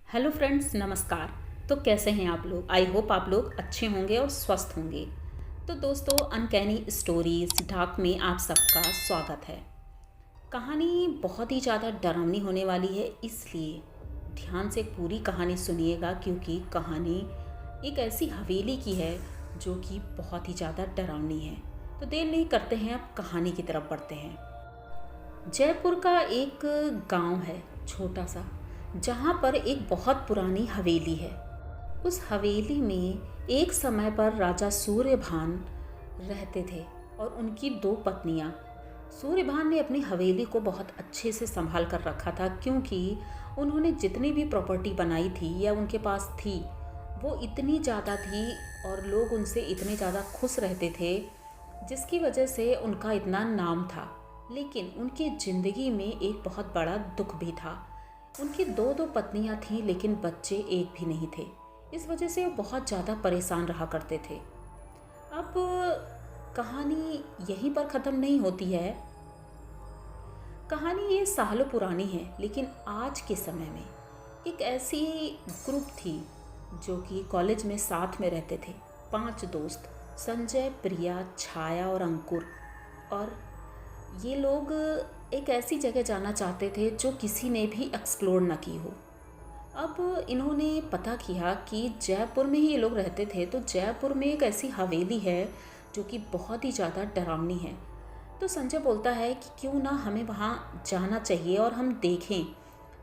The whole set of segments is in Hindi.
हेलो फ्रेंड्स, नमस्कार। तो कैसे हैं आप लोग? आई होप आप लोग अच्छे होंगे और स्वस्थ होंगे। तो दोस्तों, अनकैनी स्टोरीज डार्क में आप सबका स्वागत है। कहानी बहुत ही ज़्यादा डरावनी होने वाली है, इसलिए ध्यान से पूरी कहानी सुनिएगा, क्योंकि कहानी एक ऐसी हवेली की है जो कि बहुत ही ज़्यादा डरावनी है। तो देर नहीं करते हैं, अब कहानी की तरफ बढ़ते हैं। जयपुर का एक गांव है, छोटा सा, जहाँ पर एक बहुत पुरानी हवेली है। उस हवेली में एक समय पर राजा सूर्यभान रहते थे और उनकी दो पत्नियाँ। सूर्यभान ने अपनी हवेली को बहुत अच्छे से संभाल कर रखा था, क्योंकि उन्होंने जितनी भी प्रॉपर्टी बनाई थी या उनके पास थी, वो इतनी ज़्यादा थी और लोग उनसे इतने ज़्यादा खुश रहते थे, जिसकी वजह से उनका इतना नाम था। लेकिन उनकी ज़िंदगी में एक बहुत बड़ा दुख भी था। उनकी दो दो पत्नियां थीं, लेकिन बच्चे एक भी नहीं थे। इस वजह से वो बहुत ज़्यादा परेशान रहा करते थे। अब कहानी यहीं पर ख़त्म नहीं होती है। कहानी ये सालों पुरानी है, लेकिन आज के समय में एक ऐसी ग्रुप थी जो कि कॉलेज में साथ में रहते थे। 5 दोस्त, संजय, प्रिया, छाया और अंकुर। और ये लोग एक ऐसी जगह जाना चाहते थे जो किसी ने भी एक्सप्लोर ना की हो। अब इन्होंने पता किया कि जयपुर में ही ये लोग रहते थे, तो जयपुर में एक ऐसी हवेली है जो कि बहुत ही ज़्यादा डरावनी है। तो संजय बोलता है कि क्यों ना हमें वहाँ जाना चाहिए और हम देखें।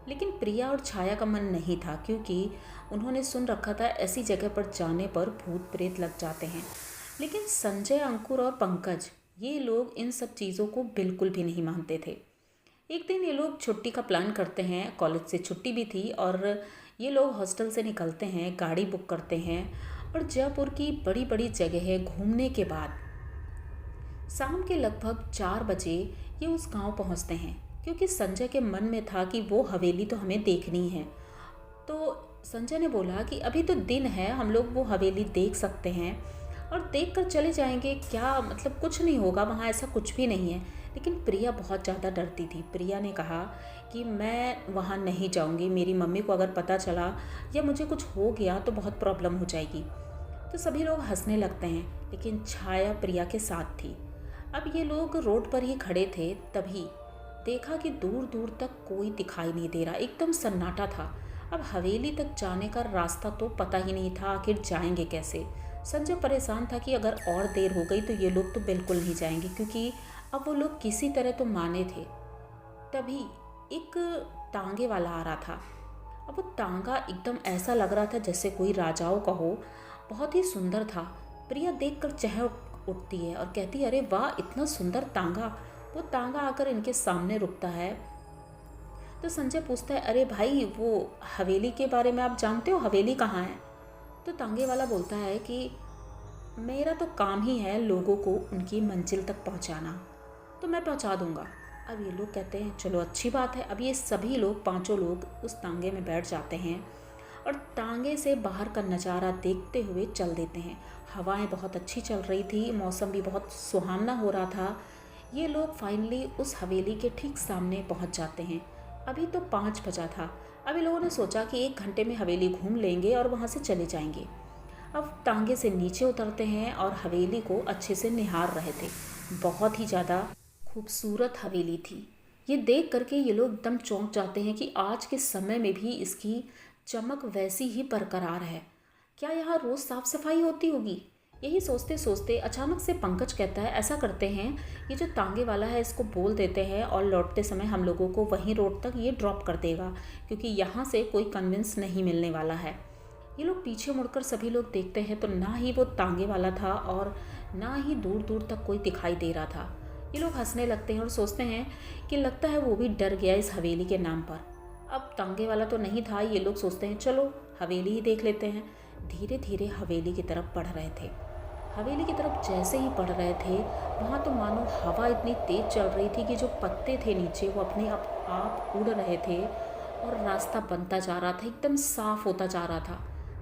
लेकिन प्रिया और छाया का मन नहीं था, क्योंकि उन्होंने सुन रखा था ऐसी जगह पर जाने पर भूत प्रेत लग जाते हैं। लेकिन संजय, अंकुर और पंकज, ये लोग इन सब चीज़ों को बिल्कुल भी नहीं मानते थे। एक दिन ये लोग छुट्टी का प्लान करते हैं, कॉलेज से छुट्टी भी थी, और ये लोग हॉस्टल से निकलते हैं, गाड़ी बुक करते हैं और जयपुर की बड़ी बड़ी जगह घूमने के बाद शाम के लगभग 4 बजे ये उस गांव पहुंचते हैं, क्योंकि संजय के मन में था कि वो हवेली तो हमें देखनी है। तो संजय ने बोला कि अभी तो दिन है, हम लोग वो हवेली देख सकते हैं और देख कर चले जाएंगे, क्या मतलब कुछ नहीं होगा, वहाँ ऐसा कुछ भी नहीं है। लेकिन प्रिया बहुत ज़्यादा डरती थी। प्रिया ने कहा कि मैं वहाँ नहीं जाऊँगी, मेरी मम्मी को अगर पता चला या मुझे कुछ हो गया तो बहुत प्रॉब्लम हो जाएगी। तो सभी लोग हंसने लगते हैं, लेकिन छाया प्रिया के साथ थी। अब ये लोग रोड पर ही खड़े थे, तभी देखा कि दूर दूर तक कोई दिखाई नहीं दे रहा, एकदम सन्नाटा था। अब हवेली तक जाने का रास्ता तो पता ही नहीं था, आखिर जाएंगे कैसे। संजय परेशान था कि अगर और देर हो गई तो ये लोग तो बिल्कुल नहीं जाएंगे, क्योंकि अब वो लोग किसी तरह तो माने थे। तभी एक तांगे वाला आ रहा था। अब वो तांगा एकदम ऐसा लग रहा था जैसे कोई राजाओं का हो, बहुत ही सुंदर था। प्रिया देखकर चह उठती है और कहती है, अरे वाह, इतना सुंदर तांगा। वो तांगा आकर इनके सामने रुकता है। तो संजय पूछता है, अरे भाई, वो हवेली के बारे में आप जानते हो, हवेली कहाँ है? तो तांगे वाला बोलता है कि मेरा तो काम ही है लोगों को उनकी मंजिल तक पहुंचाना, तो मैं पहुंचा दूंगा। अब ये लोग कहते हैं, चलो अच्छी बात है। अब ये सभी लोग, 5 लोग उस तांगे में बैठ जाते हैं और तांगे से बाहर का नज़ारा देखते हुए चल देते हैं। हवाएं बहुत अच्छी चल रही थी, मौसम भी बहुत सुहावना हो रहा था। ये लोग फाइनली उस हवेली के ठीक सामने पहुंच जाते हैं। अभी तो 5 बजा था। अभी लोगों ने सोचा कि 1 घंटे में हवेली घूम लेंगे और वहाँ से चले जाएंगे। अब तांगे से नीचे उतरते हैं और हवेली को अच्छे से निहार रहे थे। बहुत ही ज़्यादा खूबसूरत हवेली थी। ये देख करके ये लोग एकदम चौंक जाते हैं कि आज के समय में भी इसकी चमक वैसी ही बरकरार है। क्या यहाँ रोज़ साफ़ सफाई होती होगी? यही सोचते सोचते अचानक से पंकज कहता है, ऐसा करते हैं, ये जो तांगे वाला है इसको बोल देते हैं और लौटते समय हम लोगों को वहीं रोड तक ये ड्रॉप कर देगा, क्योंकि यहाँ से कोई कन्विंस नहीं मिलने वाला है। ये लोग पीछे मुड़कर सभी लोग देखते हैं तो ना ही वो तांगे वाला था और ना ही दूर दूर तक कोई दिखाई दे रहा था। ये लोग हंसने लगते हैं और सोचते हैं कि लगता है वो भी डर गया इस हवेली के नाम पर। अब तांगे वाला तो नहीं था, ये लोग सोचते हैं चलो हवेली ही देख लेते हैं। धीरे धीरे हवेली की तरफ बढ़ रहे थे। हवेली की तरफ जैसे ही बढ़ रहे थे, वहाँ तो मानो हवा इतनी तेज़ चल रही थी कि जो पत्ते थे नीचे वो अपने आप उड़ रहे थे और रास्ता बनता जा रहा था, एकदम साफ होता जा रहा था।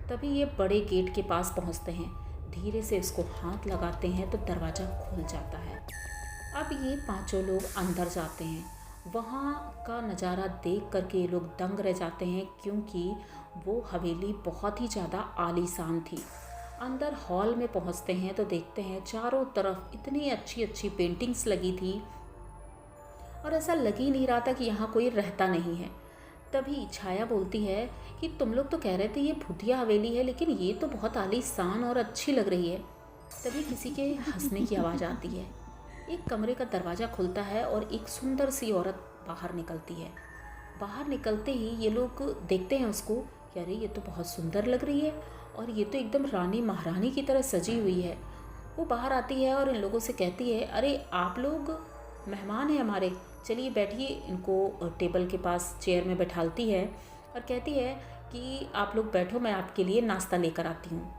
तभी ये बड़े गेट के पास पहुँचते हैं। धीरे से इसको हाथ लगाते हैं तो दरवाज़ा खुल जाता है। अब ये 5 लोग अंदर जाते हैं वहाँ का नज़ारा देख कर के ये लोग दंग रह जाते हैं, क्योंकि वो हवेली बहुत ही ज़्यादा आलीशान थी। अंदर हॉल में पहुँचते हैं तो देखते हैं चारों तरफ इतनी अच्छी अच्छी पेंटिंग्स लगी थी और ऐसा लग ही नहीं रहा था कि यहाँ कोई रहता नहीं है। तभी छाया बोलती है कि तुम लोग तो कह रहे थे ये भूतिया हवेली है, लेकिन ये तो बहुत आलीशान और अच्छी लग रही है। तभी किसी के हंसने की आवाज़ आती है। एक कमरे का दरवाज़ा खुलता है और एक सुंदर सी औरत बाहर निकलती है। बाहर निकलते ही ये लोग देखते हैं उसको कि अरे ये तो बहुत सुंदर लग रही है और ये तो एकदम रानी महारानी की तरह सजी हुई है। वो बाहर आती है और इन लोगों से कहती है, अरे आप लोग मेहमान हैं हमारे, चलिए बैठिए। इनको टेबल के पास चेयर में बैठालती है और कहती है कि आप लोग बैठो, मैं आपके लिए नाश्ता लेकर आती हूँ।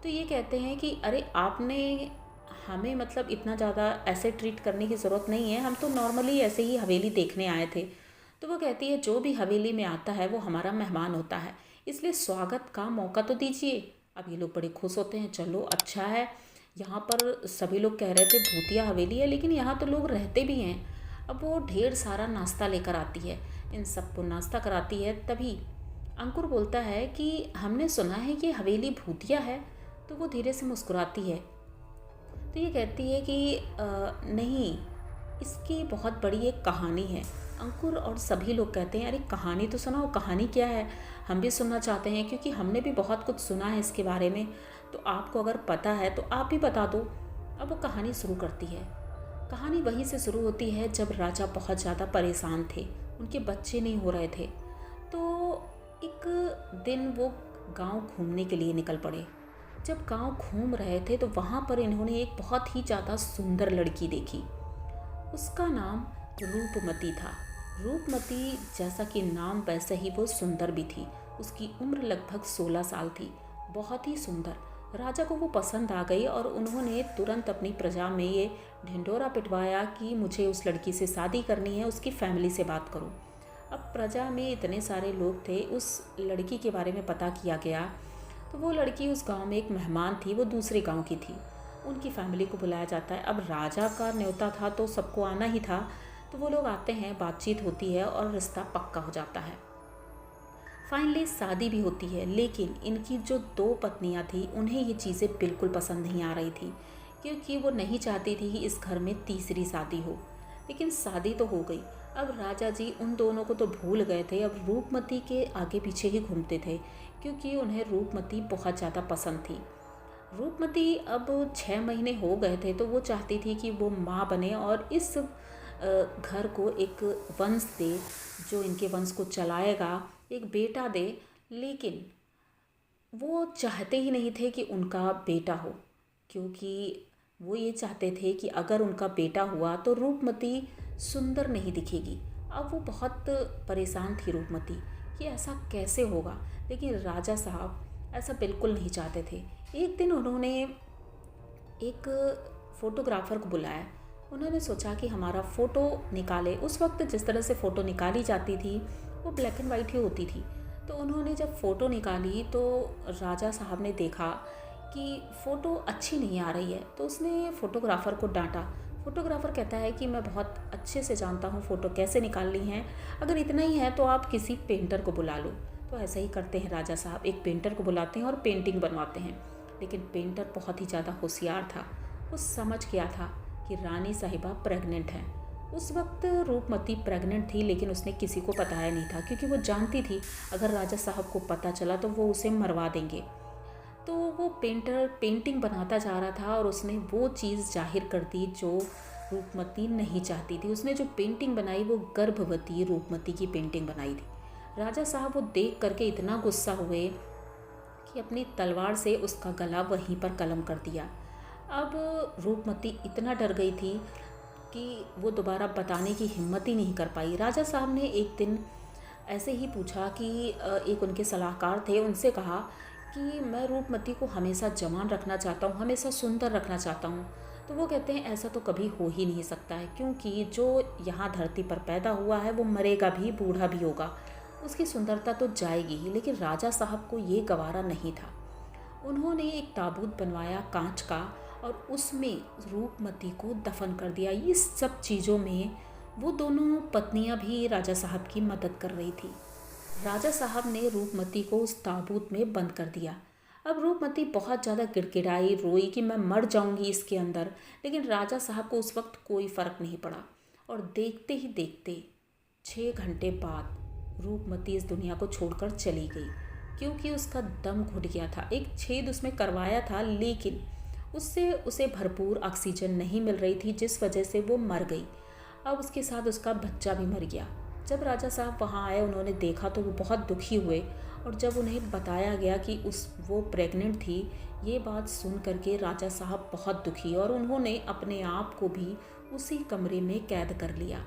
तो ये कहते हैं कि अरे आपने हमें मतलब इतना ज़्यादा ऐसे ट्रीट करने की ज़रूरत नहीं है, हम तो नॉर्मली ऐसे ही हवेली देखने आए थे। तो वो कहती है जो भी हवेली में आता है वो हमारा मेहमान होता है, इसलिए स्वागत का मौका तो दीजिए। अब ये लोग बड़े खुश होते हैं, चलो अच्छा है। यहाँ पर सभी लोग कह रहे थे भूतिया हवेली है, लेकिन यहाँ तो लोग रहते भी हैं। अब वो ढेर सारा नाश्ता लेकर आती है, इन सबको नाश्ता कराती है। तभी अंकुर बोलता है कि हमने सुना है कि हवेली भूतिया है। तो वो धीरे से मुस्कुराती है। तो ये कहती है कि नहीं, इसकी बहुत बड़ी एक कहानी है। अंकुर और सभी लोग कहते हैं अरे कहानी तो सुनाओ, कहानी क्या है, हम भी सुनना चाहते हैं, क्योंकि हमने भी बहुत कुछ सुना है इसके बारे में। तो आपको अगर पता है तो आप भी बता दो। अब वो कहानी शुरू करती है। कहानी वहीं से शुरू होती है जब राजा बहुत ज़्यादा परेशान थे, उनके बच्चे नहीं हो रहे थे। तो एक दिन वो गांव घूमने के लिए निकल पड़े। जब गांव घूम रहे थे तो वहाँ पर इन्होंने एक बहुत ही ज़्यादा सुंदर लड़की देखी। उसका नाम रूपमती था। रूपमती जैसा कि नाम वैसे ही वो सुंदर भी थी। उसकी उम्र लगभग 16 साल थी, बहुत ही सुंदर। राजा को वो पसंद आ गई और उन्होंने तुरंत अपनी प्रजा में ये ढिंढोरा पिटवाया कि मुझे उस लड़की से शादी करनी है, उसकी फैमिली से बात करो। अब प्रजा में इतने सारे लोग थे, उस लड़की के बारे में पता किया गया। तो वो लड़की उस गांव में एक मेहमान थी, वो दूसरे गांव की थी। उनकी फैमिली को बुलाया जाता है। अब राजा का न्योता था तो सबको आना ही था। तो वो लोग आते हैं, बातचीत होती है और रिश्ता पक्का हो जाता है। फाइनली शादी भी होती है। लेकिन इनकी जो 2 पत्नियां थी उन्हें ये चीज़ें बिल्कुल पसंद नहीं आ रही थी, क्योंकि वो नहीं चाहती थी कि इस घर में तीसरी शादी हो। लेकिन शादी तो हो गई। अब राजा जी उन दोनों को तो भूल गए थे, अब रूपमती के आगे पीछे ही घूमते थे, क्योंकि उन्हें रूपमती बहुत ज़्यादा पसंद थी। रूपमती अब 6 महीने हो गए थे तो वो चाहती थी कि वो माँ बने और इस घर को एक वंश दे, जो इनके वंश को चलाएगा, एक बेटा दे। लेकिन वो चाहते ही नहीं थे कि उनका बेटा हो, क्योंकि वो ये चाहते थे कि अगर उनका बेटा हुआ तो रूपमती सुंदर नहीं दिखेगी। अब वो बहुत परेशान थी रूपमती कि ऐसा कैसे होगा। लेकिन राजा साहब ऐसा बिल्कुल नहीं चाहते थे। एक दिन उन्होंने एक फ़ोटोग्राफ़र को बुलाया। उन्होंने सोचा कि हमारा फ़ोटो निकाले। उस वक्त जिस तरह से फ़ोटो निकाली जाती थी वो ब्लैक एंड वाइट ही होती थी। तो उन्होंने जब फ़ोटो निकाली तो राजा साहब ने देखा कि फ़ोटो अच्छी नहीं आ रही है। तो उसने फ़ोटोग्राफ़र को डांटा। फ़ोटोग्राफ़र कहता है कि मैं बहुत अच्छे से जानता हूँ फ़ोटो कैसे निकालनी है, अगर इतना ही है तो आप किसी पेंटर को बुला लो। तो ऐसा ही करते हैं राजा साहब, एक पेंटर को बुलाते हैं और पेंटिंग बनवाते हैं। लेकिन पेंटर बहुत ही ज़्यादा होशियार था। वो समझ गया था कि रानी साहिबा प्रेग्नेंट है। उस वक्त रूपमती प्रेग्नेंट थी, लेकिन उसने किसी को बताया नहीं था, क्योंकि वो जानती थी अगर राजा साहब को पता चला तो वो उसे मरवा देंगे। तो वो पेंटर पेंटिंग बनाता जा रहा था और उसने वो चीज़ जाहिर कर दी जो रूपमती नहीं चाहती थी। उसने जो पेंटिंग बनाई वो गर्भवती रूपमती की पेंटिंग बनाई थी। राजा साहब वो देख करके इतना गुस्सा हुए कि अपनी तलवार से उसका गला वहीं पर कलम कर दिया। अब रूपमती इतना डर गई थी कि वो दोबारा बताने की हिम्मत ही नहीं कर पाई। राजा साहब ने एक दिन ऐसे ही पूछा कि एक उनके सलाहकार थे, उनसे कहा कि मैं रूपमती को हमेशा जवान रखना चाहता हूँ, हमेशा सुंदर रखना चाहता हूँ। तो वो कहते हैं ऐसा तो कभी हो ही नहीं सकता है, क्योंकि जो यहाँ धरती पर पैदा हुआ है वो मरेगा भी, बूढ़ा भी होगा, उसकी सुंदरता तो जाएगी ही। लेकिन राजा साहब को ये गवारा नहीं था। उन्होंने एक ताबूत बनवाया कांच का और उसमें रूपमती को दफन कर दिया। इस सब चीज़ों में वो दोनों पत्नियां भी राजा साहब की मदद कर रही थी। राजा साहब ने रूपमती को उस ताबूत में बंद कर दिया। अब रूपमती बहुत ज़्यादा गिड़गिड़ाई, रोई कि मैं मर जाऊंगी इसके अंदर, लेकिन राजा साहब को उस वक्त कोई फ़र्क नहीं पड़ा। और देखते ही देखते 6 घंटे बाद रूपमती इस दुनिया को छोड़कर चली गई, क्योंकि उसका दम घुट गया था। एक छेद उसमें करवाया था, लेकिन उससे उसे भरपूर ऑक्सीजन नहीं मिल रही थी, जिस वजह से वो मर गई। अब उसके साथ उसका बच्चा भी मर गया। जब राजा साहब वहाँ आए, उन्होंने देखा तो वो बहुत दुखी हुए, और जब उन्हें बताया गया कि वो प्रेग्नेंट थी, ये बात सुन करके राजा साहब बहुत दुखी, और उन्होंने अपने आप को भी उसी कमरे में कैद कर लिया।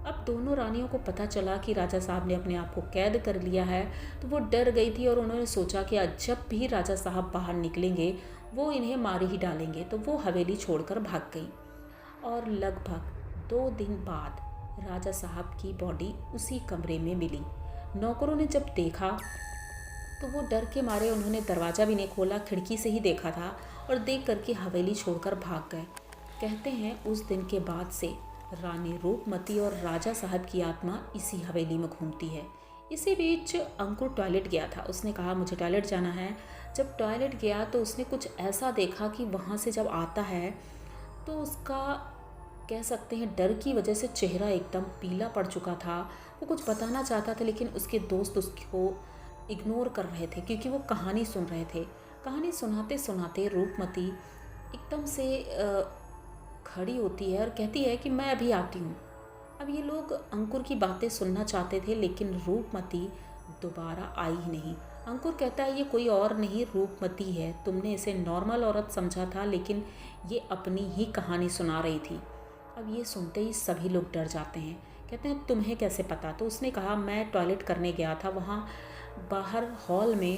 अब दोनों रानियों को पता चला कि राजा साहब ने अपने आप को कैद कर लिया है, तो वो डर गई थी, और उन्होंने सोचा कि जब भी राजा साहब बाहर निकलेंगे वो इन्हें मार ही डालेंगे। तो वो हवेली छोड़कर भाग गई, और लगभग 2 दिन बाद राजा साहब की बॉडी उसी कमरे में मिली। नौकरों ने जब देखा तो वो डर के मारे, उन्होंने दरवाज़ा भी नहीं खोला, खिड़की से ही देखा था, और देख करके हवेली छोड़कर भाग गए। कहते हैं उस दिन के बाद से रानी रूपमती और राजा साहब की आत्मा इसी हवेली में घूमती है। इसी बीच अंकुर टॉयलेट गया था। उसने कहा मुझे टॉयलेट जाना है। जब टॉयलेट गया तो उसने कुछ ऐसा देखा कि वहाँ से जब आता है तो उसका, कह सकते हैं, डर की वजह से चेहरा एकदम पीला पड़ चुका था। वो कुछ बताना चाहता था, लेकिन उसके दोस्त उसको इग्नोर कर रहे थे, क्योंकि वो कहानी सुन रहे थे। कहानी सुनाते सुनाते रूपमती एकदम से खड़ी होती है और कहती है कि मैं अभी आती हूँ। अब ये लोग अंकुर की बातें सुनना चाहते थे, लेकिन रूपमती दोबारा आई ही नहीं। अंकुर कहता है ये कोई और नहीं, रूपमती है। तुमने इसे नॉर्मल औरत समझा था, लेकिन ये अपनी ही कहानी सुना रही थी। अब ये सुनते ही सभी लोग डर जाते हैं। कहते हैं तुम्हें कैसे पता? तो उसने कहा मैं टॉयलेट करने गया था, वहाँ बाहर हॉल में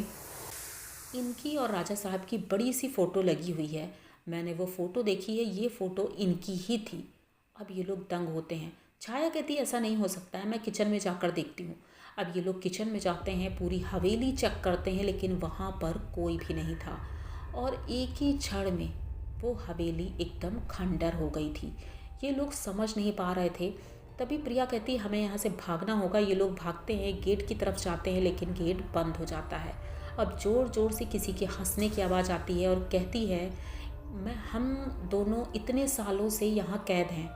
इनकी और राजा साहब की बड़ी सी फ़ोटो लगी हुई है। मैंने वो फ़ोटो देखी है, ये फ़ोटो इनकी ही थी। अब ये लोग दंग होते हैं। छाया कहती है ऐसा नहीं हो सकता है, मैं किचन में जाकर देखती हूँ। अब ये लोग किचन में जाते हैं, पूरी हवेली चेक करते हैं, लेकिन वहाँ पर कोई भी नहीं था, और एक ही क्षण में वो हवेली एकदम खंडर हो गई थी। ये लोग समझ नहीं पा रहे थे। तभी प्रिया कहती है हमें यहाँ से भागना होगा। ये लोग भागते हैं, गेट की तरफ जाते हैं, लेकिन गेट बंद हो जाता है। अब ज़ोर ज़ोर से किसी के हंसने की आवाज़ आती है, और कहती है हम दोनों इतने सालों से यहाँ कैद हैं,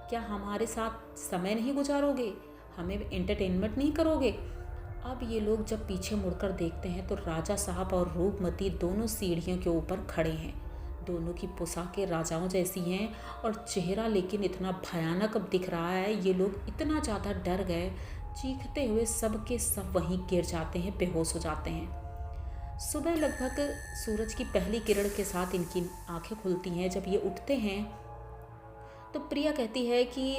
क्या हमारे साथ समय नहीं गुजारोगे? हमें एंटरटेनमेंट नहीं करोगे? अब ये लोग जब पीछे मुड़कर देखते हैं तो राजा साहब और रूपमती दोनों सीढ़ियों के ऊपर खड़े हैं। दोनों की पोशाकें राजाओं जैसी हैं, और चेहरा लेकिन इतना भयानक अब दिख रहा है। ये लोग इतना ज़्यादा डर गए, चीखते हुए सब के सब वहीं गिर जाते हैं, बेहोश हो जाते हैं। सुबह लगभग सूरज की पहली किरण के साथ इनकी आंखें खुलती हैं। जब ये उठते हैं तो प्रिया कहती है कि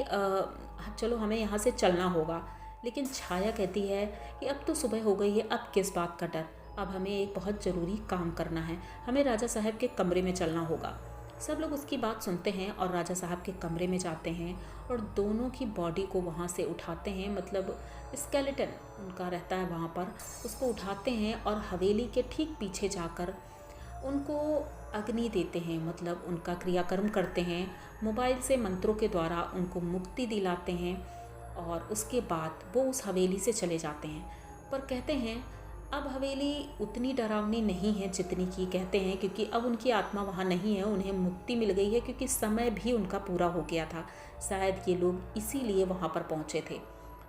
चलो हमें यहाँ से चलना होगा, लेकिन छाया कहती है कि अब तो सुबह हो गई है, अब किस बात का डर, अब हमें एक बहुत ज़रूरी काम करना है, हमें राजा साहब के कमरे में चलना होगा। सब लोग उसकी बात सुनते हैं और राजा साहब के कमरे में जाते हैं, और दोनों की बॉडी को वहाँ से उठाते हैं, मतलब स्केलेटन उनका रहता है वहाँ पर, उसको उठाते हैं और हवेली के ठीक पीछे जाकर उनको अग्नि देते हैं, मतलब उनका क्रियाकर्म करते हैं। मोबाइल से मंत्रों के द्वारा उनको मुक्ति दिलाते हैं, और उसके बाद वो उस हवेली से चले जाते हैं। पर कहते हैं अब हवेली उतनी डरावनी नहीं है जितनी कि कहते हैं, क्योंकि अब उनकी आत्मा वहाँ नहीं है, उन्हें मुक्ति मिल गई है, क्योंकि समय भी उनका पूरा हो गया था। शायद ये लोग इसीलिए वहाँ पर पहुँचे थे।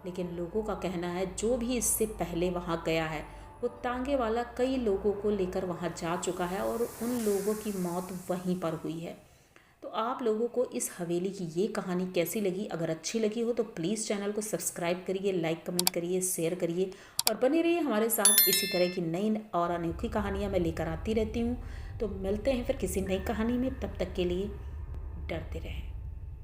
लेकिन लोगों का कहना है जो भी इससे पहले वहाँ गया है वो तांगे वाला कई लोगों को लेकर वहाँ जा चुका है, और उन लोगों की मौत वहीं पर हुई है। तो आप लोगों को इस हवेली की ये कहानी कैसी लगी? अगर अच्छी लगी हो तो प्लीज़ चैनल को सब्सक्राइब करिए, लाइक कमेंट करिए, शेयर करिए, और बने रहिए हमारे साथ। इसी तरह की नई और अनोखी कहानियाँ मैं लेकर आती रहती हूँ। तो मिलते हैं फिर किसी नई कहानी में, तब तक के लिए डरते रहें।